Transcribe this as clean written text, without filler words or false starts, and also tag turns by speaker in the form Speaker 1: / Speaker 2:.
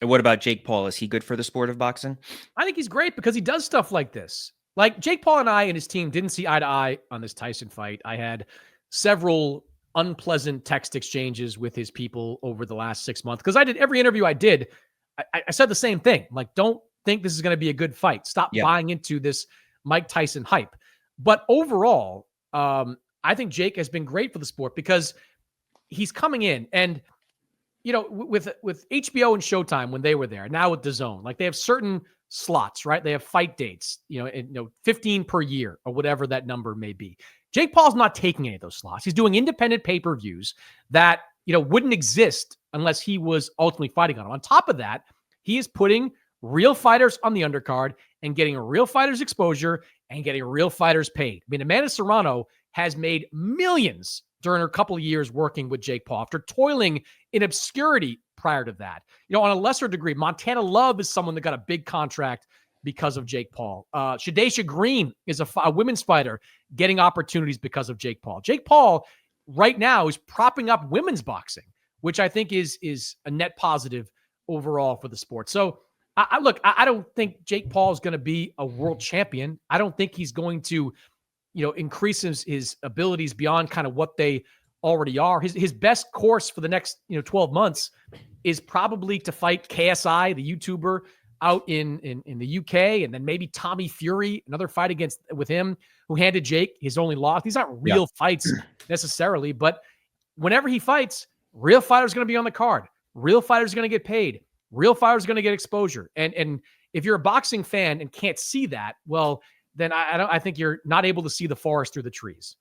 Speaker 1: And what about Jake Paul? Is he good for the sport of boxing?
Speaker 2: I think he's great because he does stuff like this. Like Jake Paul and I and his team didn't see eye to eye on this Tyson fight. I had several unpleasant text exchanges with his people over the last 6 months because I did every interview I did. I said the same thing. Like, don't think this is going to be a good fight. Stop
Speaker 1: Yeah.
Speaker 2: buying into this Mike Tyson hype. But overall, I think Jake has been great for the sport because he's coming in and with HBO and Showtime when they were there, now with DAZN, like they have certain slots, right? They have fight dates, 15 per year or whatever that number may be. Jake Paul's not taking any of those slots. He's doing independent pay-per-views that, wouldn't exist unless he was ultimately fighting on them. On top of that, he is putting real fighters on the undercard and getting real fighters exposure and getting real fighters paid. I mean, Amanda Serrano has made millions during her couple of years working with Jake Paul after toiling in obscurity prior to that. On a lesser degree, Montana Love is someone that got a big contract because of Jake Paul. Shadesha Green is a women's fighter getting opportunities because of Jake Paul. Jake Paul right now is propping up women's boxing, which I think is a net positive overall for the sport. So I don't think Jake Paul is going to be a world champion. I don't think he's going to increase his abilities beyond kind of what they already are. His best course for the next 12 months is probably to fight KSI, the YouTuber out in the UK, and then maybe Tommy Fury, another fight with him, who handed Jake his only loss. These aren't real fights necessarily, but whenever he fights, real fighters going to be on the card. Real fighters going to get paid. Real fighters going to get exposure. And if you're a boxing fan and can't see that, well, then I think you're not able to see the forest through the trees.